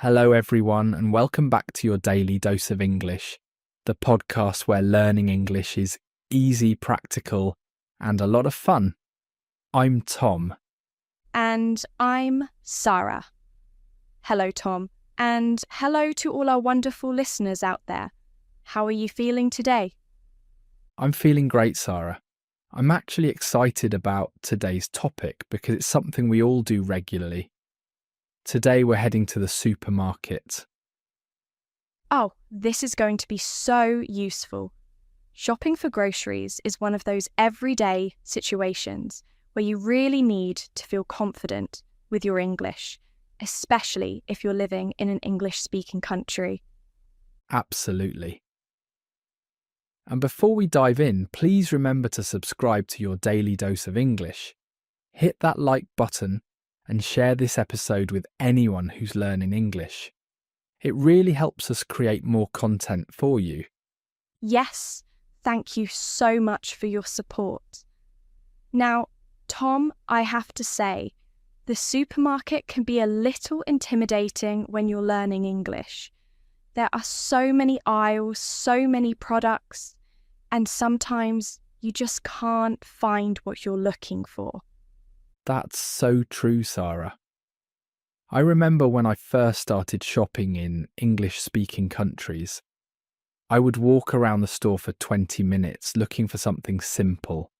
Hello, everyone, and welcome back to your Daily Dose of English, the podcast where learning English is easy, practical, and a lot of fun. I'm Tom. And I'm Sarah. Hello, Tom, and hello to all our wonderful listeners out there. How are you feeling today? I'm feeling great, Sarah. I'm actually excited about today's topic because it's something we all do regularly. Today we're heading to the supermarket. Oh, this is going to be so useful. Shopping for groceries is one of those everyday situations where you really need to feel confident with your English, especially if you're living in an English-speaking country. Absolutely. And before we dive in, please remember to subscribe to your Daily Dose of English. Hit that like button and share this episode with anyone who's learning English. It really helps us create more content for you. Yes, thank you so much for your support. Now, Tom, I have to say, the supermarket can be a little intimidating when you're learning English. There are so many aisles, so many products, and sometimes you just can't find what you're looking for. That's so true, Sarah. I remember when I first started shopping in English-speaking countries, I would walk around the store for 20 minutes looking for something simple,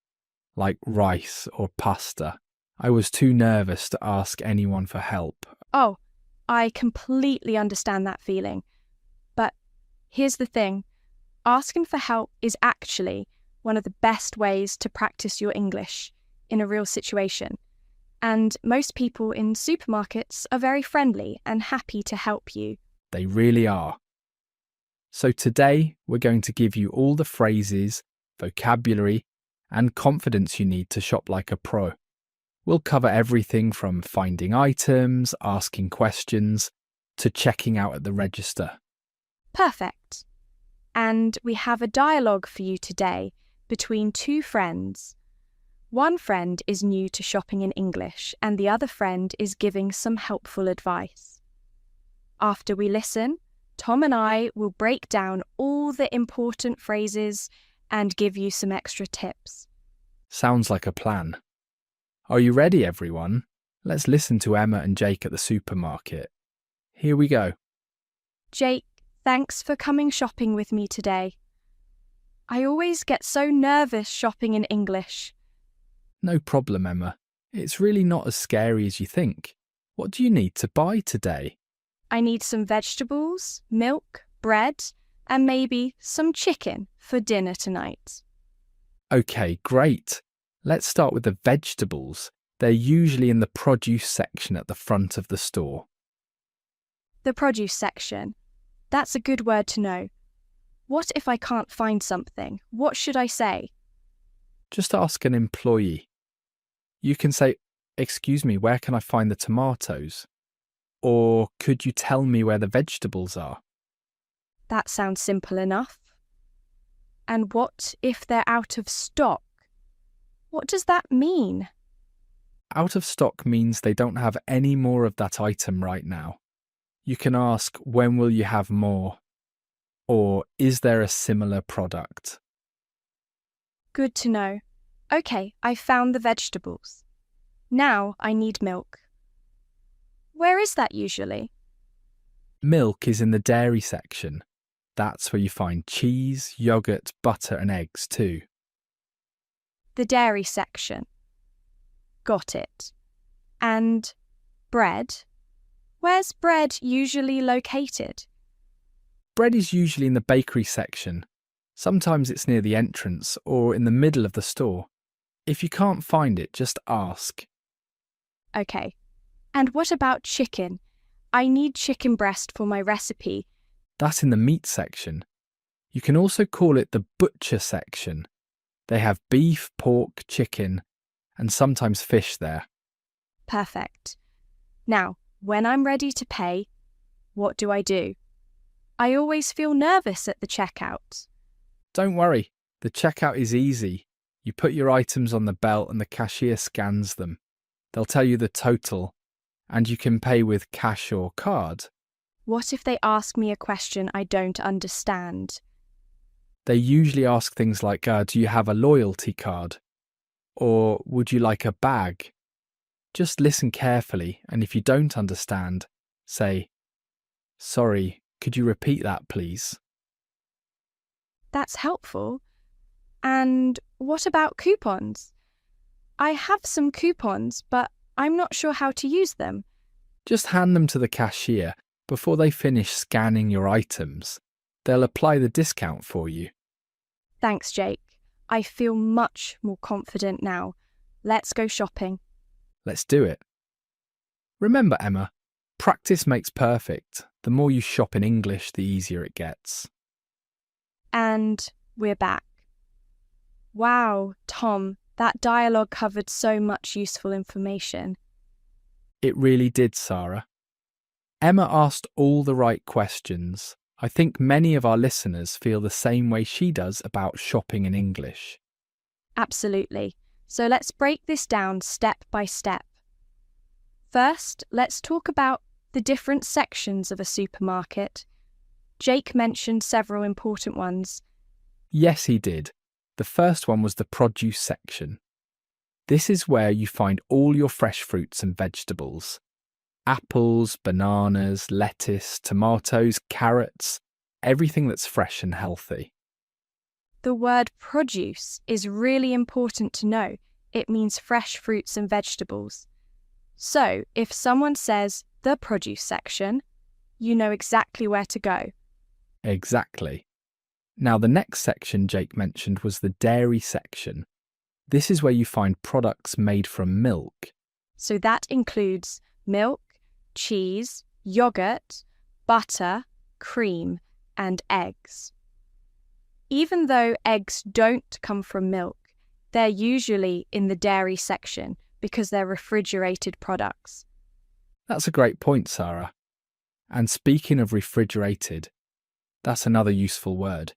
like rice or pasta. I was too nervous to ask anyone for help. Oh, I completely understand that feeling. But here's the thing, asking for help is actually one of the best ways to practice your English in a real situation. And most people in supermarkets are very friendly and happy to help you. They really are. So today we're going to give you all the phrases, vocabulary, and confidence you need to shop like a pro. We'll cover everything from finding items, asking questions, to checking out at the register. Perfect. And we have a dialogue for you today between two friends. One friend is new to shopping in English and the other friend is giving some helpful advice. After we listen, Tom and I will break down all the important phrases and give you some extra tips. Sounds like a plan. Are you ready, everyone? Let's listen to Emma and Jake at the supermarket. Here we go. Jake, thanks for coming shopping with me today. I always get so nervous shopping in English. No problem, Emma. It's really not as scary as you think. What do you need to buy today? I need some vegetables, milk, bread, and maybe some chicken for dinner tonight. Okay, great. Let's start with the vegetables. They're usually in the produce section at the front of the store. The produce section. That's a good word to know. What if I can't find something? What should I say? Just ask an employee. You can say, "Excuse me, where can I find the tomatoes?" Or, "Could you tell me where the vegetables are?" That sounds simple enough. And what if they're out of stock? What does that mean? Out of stock means they don't have any more of that item right now. You can ask, "When will you have more?" Or, "Is there a similar product?" Good to know. Okay, I found the vegetables. Now I need milk. Where is that usually? Milk is in the dairy section. That's where you find cheese, yogurt, butter and eggs too. The dairy section. Got it. And bread? Where's bread usually located? Bread is usually in the bakery section. Sometimes it's near the entrance or in the middle of the store. If you can't find it, just ask. Okay. And what about chicken? I need chicken breast for my recipe. That's in the meat section. You can also call it the butcher section. They have beef, pork, chicken, and sometimes fish there. Perfect. Now, when I'm ready to pay, what do? I always feel nervous at the checkout. Don't worry, the checkout is easy. You put your items on the belt and the cashier scans them. They'll tell you the total, and you can pay with cash or card. What if they ask me a question I don't understand? They usually ask things like, do you have a loyalty card? Or would you like a bag? Just listen carefully, and if you don't understand, say, sorry, could you repeat that, please? That's helpful. And what about coupons? I have some coupons, but I'm not sure how to use them. Just hand them to the cashier before they finish scanning your items. They'll apply the discount for you. Thanks, Jake. I feel much more confident now. Let's go shopping. Let's do it. Remember, Emma, practice makes perfect. The more you shop in English, the easier it gets. And we're back. Wow, Tom, that dialogue covered so much useful information. It really did, Sarah. Emma asked all the right questions. I think many of our listeners feel the same way she does about shopping in English. Absolutely. So let's break this down step by step. First, let's talk about the different sections of a supermarket. Jake mentioned several important ones. Yes, he did. The first one was the produce section. This is where you find all your fresh fruits and vegetables. Apples, bananas, lettuce, tomatoes, carrots, everything that's fresh and healthy. The word produce is really important to know. It means fresh fruits and vegetables. So, if someone says the produce section, you know exactly where to go. Exactly. Now, the next section Jake mentioned was the dairy section. This is where you find products made from milk. So that includes milk, cheese, yogurt, butter, cream, and eggs. Even though eggs don't come from milk, they're usually in the dairy section because they're refrigerated products. That's a great point, Sarah. And speaking of refrigerated, that's another useful word.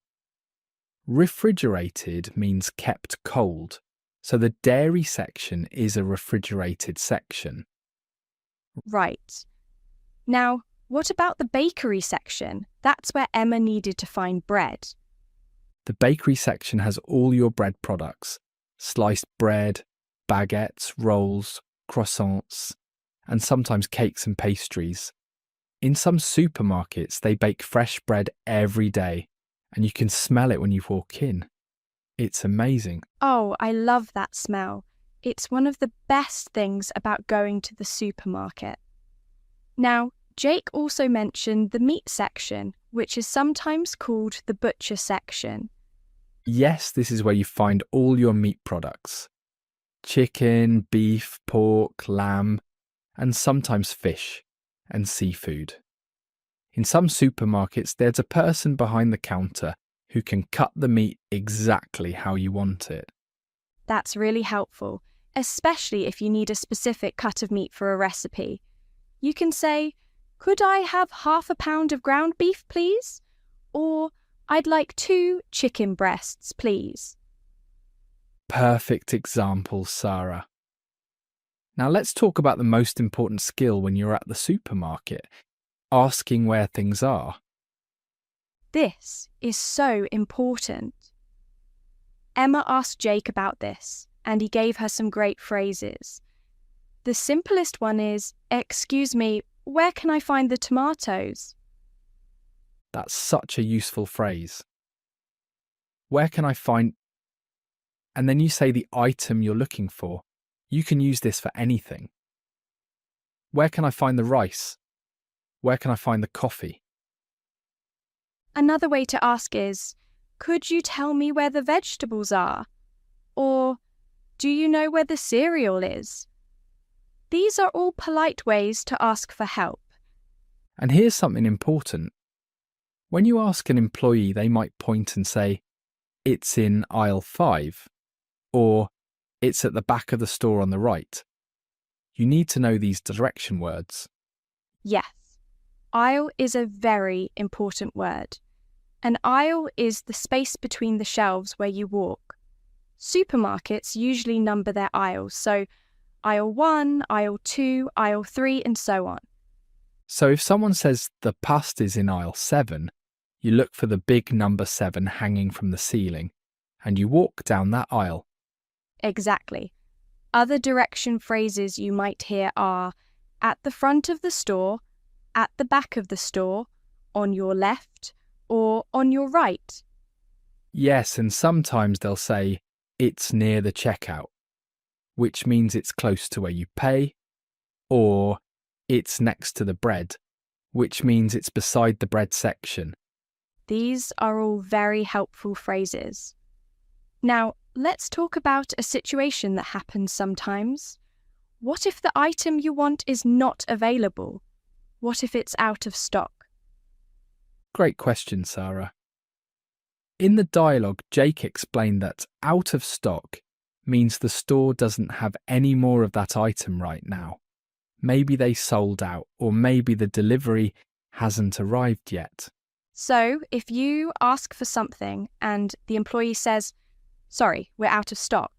Refrigerated means kept cold, so the dairy section is a refrigerated section. Right. Now, what about the bakery section? That's where Emma needed to find bread. The bakery section has all your bread products, sliced bread, baguettes, rolls, croissants, and sometimes cakes and pastries. In some supermarkets, they bake fresh bread every day, and you can smell it when you walk in. It's amazing. Oh, I love that smell. It's one of the best things about going to the supermarket. Now, Jake also mentioned the meat section, which is sometimes called the butcher section. Yes, this is where you find all your meat products. Chicken, beef, pork, lamb, and sometimes fish and seafood. In some supermarkets, there's a person behind the counter who can cut the meat exactly how you want it. That's really helpful, especially if you need a specific cut of meat for a recipe. You can say, "Could I have half a pound of ground beef, please?" Or, "I'd like 2 chicken breasts, please." Perfect example, Sarah. Now let's talk about the most important skill when you're at the supermarket, asking where things are. This is so important. Emma asked Jake about this, and he gave her some great phrases. The simplest one is, "Excuse me, where can I find the tomatoes?" That's such a useful phrase. Where can I find... And then you say the item you're looking for. You can use this for anything. Where can I find the rice? Where can I find the coffee? Another way to ask is, "Could you tell me where the vegetables are?" Or, "Do you know where the cereal is?" These are all polite ways to ask for help. And here's something important. When you ask an employee, they might point and say, "It's in aisle 5, or "It's at the back of the store on the right." You need to know these direction words. Yes, aisle is a very important word. An aisle is the space between the shelves where you walk. Supermarkets usually number their aisles, so aisle 1, aisle 2, aisle 3, and so on. So if someone says the pasta's in aisle 7, you look for the big number 7 hanging from the ceiling, and you walk down that aisle. Exactly. Other direction phrases you might hear are at the front of the store, at the back of the store, on your left, or on your right. Yes, and sometimes they'll say, it's near the checkout, which means it's close to where you pay, or it's next to the bread, which means it's beside the bread section. These are all very helpful phrases. Now, let's talk about a situation that happens sometimes. What if the item you want is not available? What if it's out of stock? Great question, Sarah. In the dialogue, Jake explained that out of stock means the store doesn't have any more of that item right now. Maybe they sold out, or maybe the delivery hasn't arrived yet. So, if you ask for something and the employee says, "Sorry, we're out of stock,"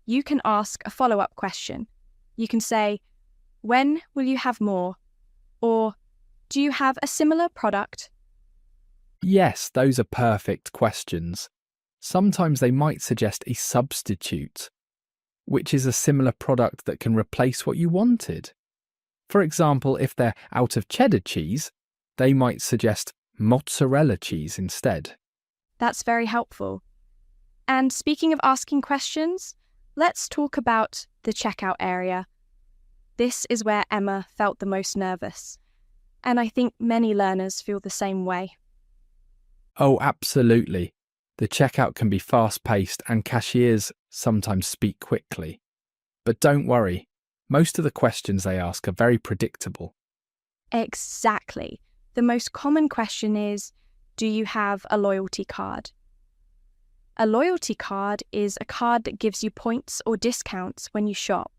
you can ask a follow-up question. You can say, "When will you have more?" Or, "Do you have a similar product?" Yes, those are perfect questions. Sometimes they might suggest a substitute, which is a similar product that can replace what you wanted. For example, if they're out of cheddar cheese, they might suggest mozzarella cheese instead. That's very helpful. And speaking of asking questions, let's talk about the checkout area. This is where Emma felt the most nervous, and I think many learners feel the same way. Oh, absolutely. The checkout can be fast-paced and cashiers sometimes speak quickly. But don't worry, most of the questions they ask are very predictable. Exactly. The most common question is, do you have a loyalty card? A loyalty card is a card that gives you points or discounts when you shop.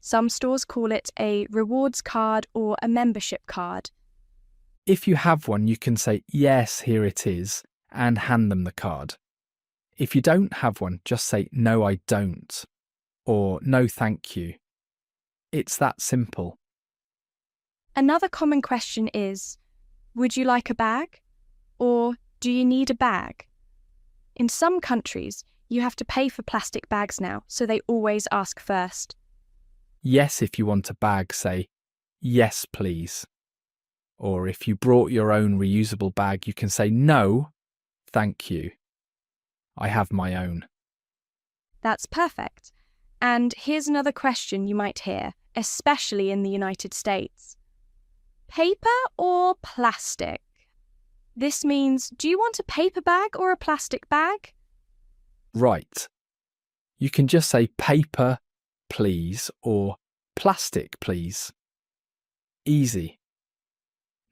Some stores call it a rewards card or a membership card. If you have one, you can say, yes, here it is, and hand them the card. If you don't have one, just say, no, I don't, or no, thank you. It's that simple. Another common question is, would you like a bag? Or do you need a bag? In some countries, you have to pay for plastic bags now, so they always ask first. Yes, if you want a bag, say, yes, please. Or if you brought your own reusable bag, you can say, no, thank you. I have my own. That's perfect. And here's another question you might hear, especially in the United States. Paper or plastic? This means, do you want a paper bag or a plastic bag? Right. You can just say paper, please, or plastic, please. Easy.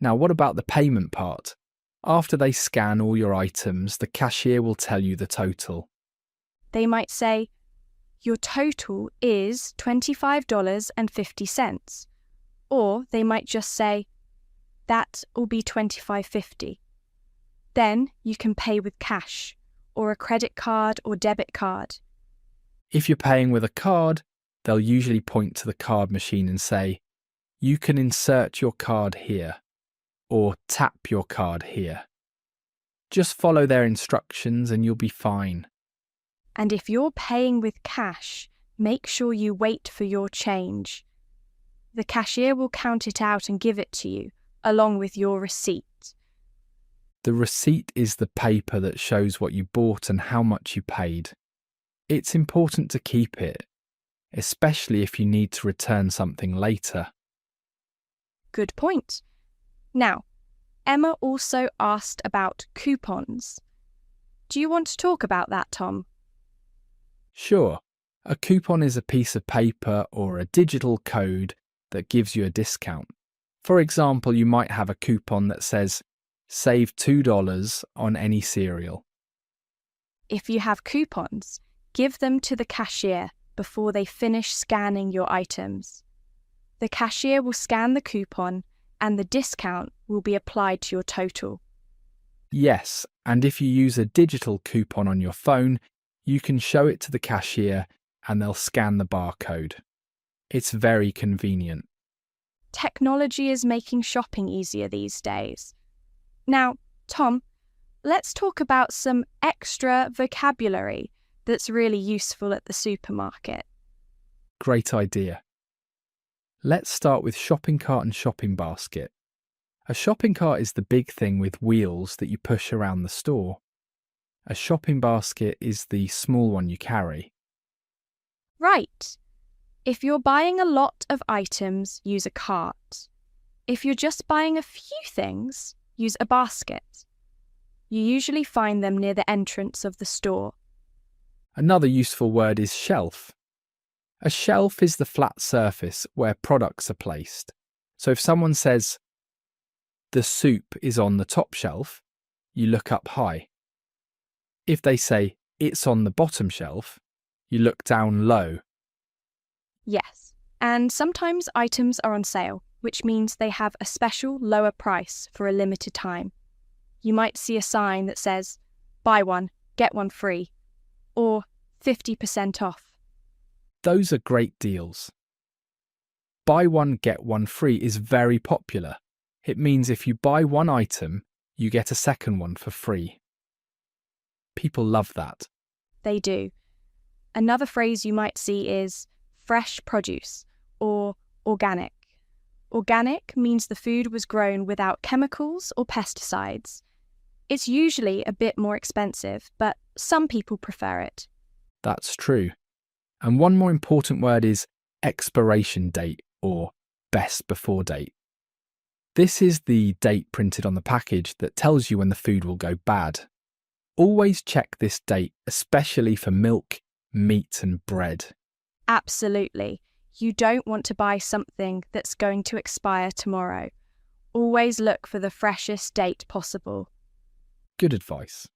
Now, what about the payment part? After they scan all your items, the cashier will tell you the total. They might say, your total is $25.50. Or they might just say, that will be $25.50. Then you can pay with cash, or a credit card or debit card. If you're paying with a card, they'll usually point to the card machine and say, you can insert your card here, or tap your card here. Just follow their instructions and you'll be fine. And if you're paying with cash, make sure you wait for your change. The cashier will count it out and give it to you, along with your receipt. The receipt is the paper that shows what you bought and how much you paid. It's important to keep it, especially if you need to return something later. Good point. Now, Emma also asked about coupons. Do you want to talk about that, Tom? Sure. A coupon is a piece of paper or a digital code that gives you a discount. For example, you might have a coupon that says, save $2 on any cereal. If you have coupons, give them to the cashier before they finish scanning your items. The cashier will scan the coupon and the discount will be applied to your total. Yes, and if you use a digital coupon on your phone, you can show it to the cashier and they'll scan the barcode. It's very convenient. Technology is making shopping easier these days. Now, Tom, let's talk about some extra vocabulary that's really useful at the supermarket. Great idea. Let's start with shopping cart and shopping basket. A shopping cart is the big thing with wheels that you push around the store. A shopping basket is the small one you carry. Right. If you're buying a lot of items, use a cart. If you're just buying a few things, use a basket. You usually find them near the entrance of the store. Another useful word is shelf. A shelf is the flat surface where products are placed. So if someone says, "The soup is on the top shelf," you look up high. If they say, "It's on the bottom shelf," you look down low. Yes, and sometimes items are on sale, which means they have a special lower price for a limited time. You might see a sign that says, "Buy one, get one free," or 50% off. Those are great deals. Buy one, get one free is very popular. It means if you buy one item, you get a second one for free. People love that. They do. Another phrase you might see is fresh produce or organic. Organic means the food was grown without chemicals or pesticides. It's usually a bit more expensive, but some people prefer it. That's true. And one more important word is expiration date or best before date. This is the date printed on the package that tells you when the food will go bad. Always check this date, especially for milk, meat and bread. Absolutely. You don't want to buy something that's going to expire tomorrow. Always look for the freshest date possible. Good advice.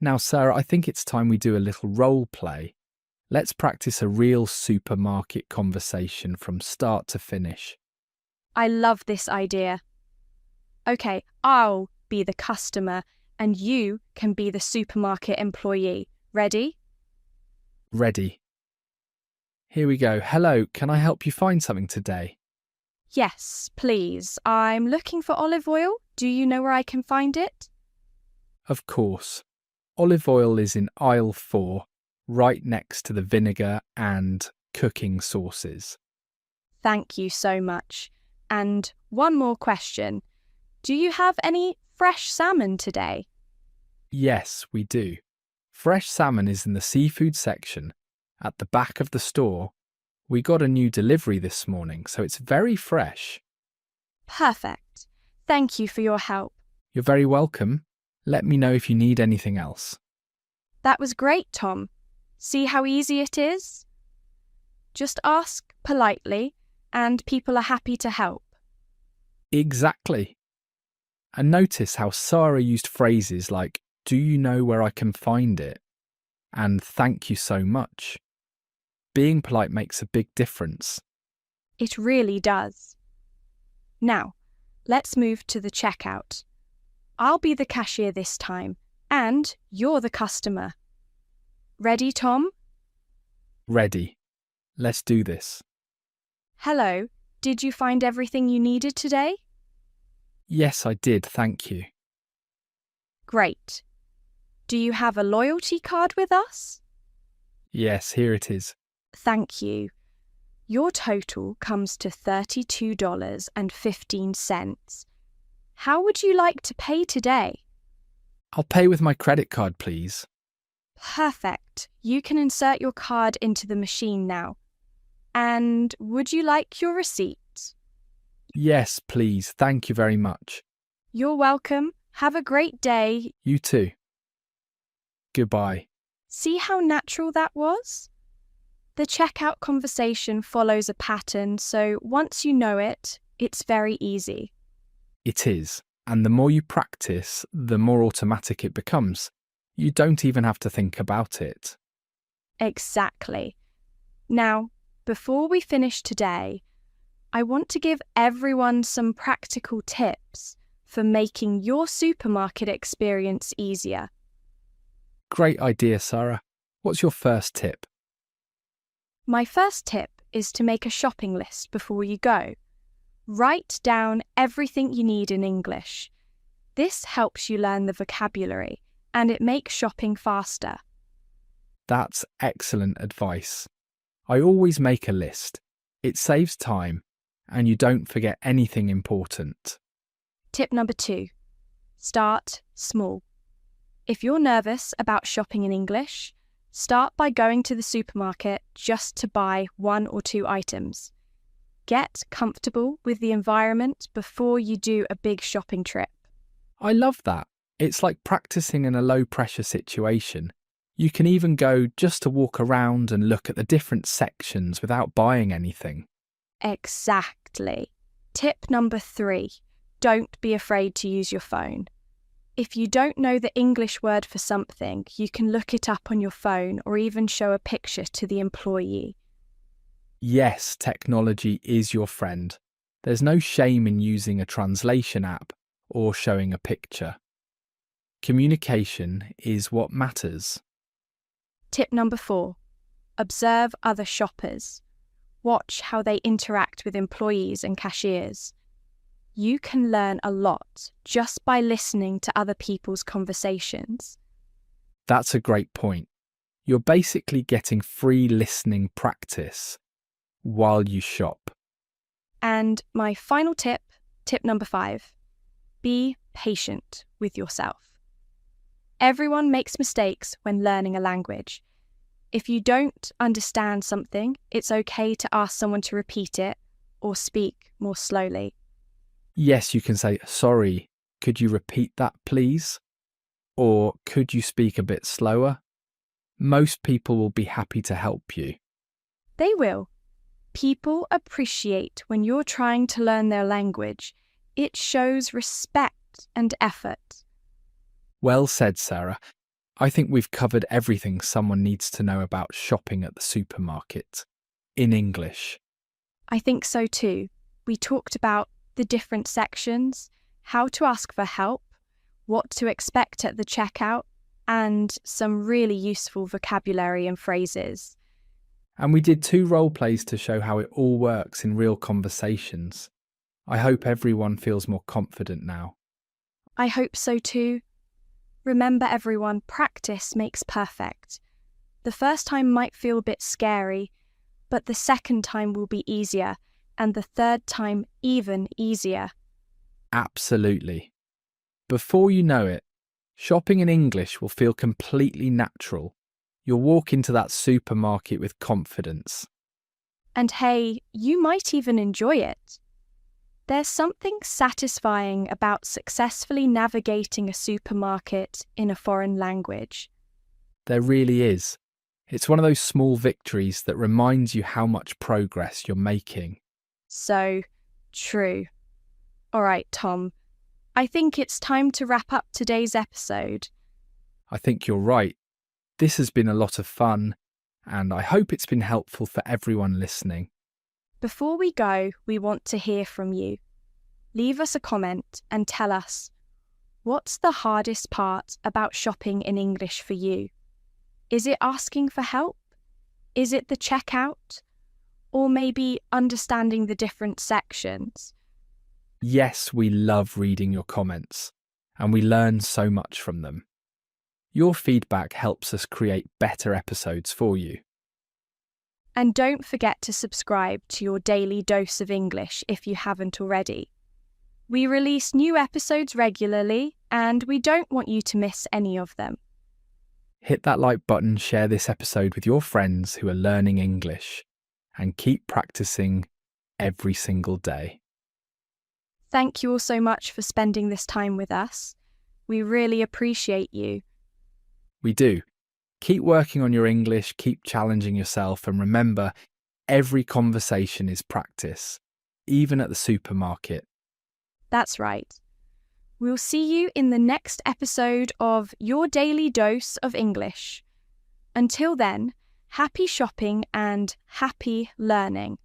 Now, Sarah, I think it's time we do a little role play. Let's practice a real supermarket conversation from start to finish. I love this idea. Okay, I'll be the customer and you can be the supermarket employee. Ready? Ready. Here we go. Hello, can I help you find something today? Yes, please. I'm looking for olive oil. Do you know where I can find it? Of course. Olive oil is in aisle 4, right next to the vinegar and cooking sauces. Thank you so much. And one more question. Do you have any fresh salmon today? Yes, we do. Fresh salmon is in the seafood section at the back of the store. We got a new delivery this morning, so it's very fresh. Perfect. Thank you for your help. You're very welcome. Let me know if you need anything else. That was great, Tom. See how easy it is? Just ask politely, and people are happy to help. Exactly. And notice how Sarah used phrases like, "Do you know where I can find it?" and "Thank you so much." Being polite makes a big difference. It really does. Now, let's move to the checkout. I'll be the cashier this time, and you're the customer. Ready, Tom? Ready. Let's do this. Hello, did you find everything you needed today? Yes, I did, thank you. Great. Do you have a loyalty card with us? Yes, here it is. Thank you. Your total comes to $32.15. How would you like to pay today? I'll pay with my credit card, please. Perfect. You can insert your card into the machine now. And would you like your receipt? Yes, please. Thank you very much. You're welcome. Have a great day. You too. Goodbye. See how natural that was? The checkout conversation follows a pattern, so once you know it, it's very easy. It is. And the more you practice, the more automatic it becomes. You don't even have to think about it. Exactly. Now, before we finish today, I want to give everyone some practical tips for making your supermarket experience easier. Great idea, Sarah. What's your first tip? My first tip is to make a shopping list before you go. Write down everything you need in English. This helps you learn the vocabulary and it makes shopping faster. That's excellent advice. I always make a list. It saves time and you don't forget anything important. Tip number 2. Start small. If you're nervous about shopping in English, start by going to the supermarket just to buy 1 or 2 items. Get comfortable with the environment before you do a big shopping trip. I love that. It's like practicing in a low-pressure situation. You can even go just to walk around and look at the different sections without buying anything. Exactly. Tip number 3. Don't be afraid to use your phone. If you don't know the English word for something, you can look it up on your phone or even show a picture to the employee. Yes, technology is your friend. There's no shame in using a translation app or showing a picture. Communication is what matters. Tip number 4. Observe other shoppers. Watch how they interact with employees and cashiers. You can learn a lot just by listening to other people's conversations. That's a great point. You're basically getting free listening practice while you shop. And my final tip, tip number 5. Be patient with yourself. Everyone makes mistakes when learning a language. If you don't understand something, it's okay to ask someone to repeat it or speak more slowly. Yes, you can say, "Sorry, could you repeat that, please?" Or, "Could you speak a bit slower?" Most people will be happy to help you. They will. People appreciate when you're trying to learn their language. It shows respect and effort. Well said, Sarah. I think we've covered everything someone needs to know about shopping at the supermarket in English. I think so too. We talked about the different sections, how to ask for help, what to expect at the checkout, and some really useful vocabulary and phrases. And we did 2 role plays to show how it all works in real conversations. I hope everyone feels more confident now. I hope so too. Remember everyone, practice makes perfect. The first time might feel a bit scary, but the second time will be easier, and the third time even easier. Absolutely. Before you know it, shopping in English will feel completely natural. You'll walk into that supermarket with confidence. And hey, you might even enjoy it. There's something satisfying about successfully navigating a supermarket in a foreign language. There really is. It's one of those small victories that reminds you how much progress you're making. So true. All right, Tom. I think it's time to wrap up today's episode. I think you're right. This has been a lot of fun, and I hope it's been helpful for everyone listening. Before we go, we want to hear from you. Leave us a comment and tell us, what's the hardest part about shopping in English for you? Is it asking for help? Is it the checkout? Or maybe understanding the different sections? Yes, we love reading your comments, and we learn so much from them. Your feedback helps us create better episodes for you. And don't forget to subscribe to your daily dose of English if you haven't already. We release new episodes regularly, and we don't want you to miss any of them. Hit that like button, share this episode with your friends who are learning English, and keep practicing every single day. Thank you all so much for spending this time with us. We really appreciate you. We do. Keep working on your English, keep challenging yourself, and remember, every conversation is practice, even at the supermarket. That's right. We'll see you in the next episode of Your Daily Dose of English. Until then, happy shopping and happy learning.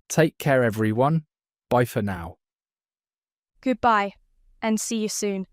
Take care, everyone. Bye for now. Goodbye, and see you soon.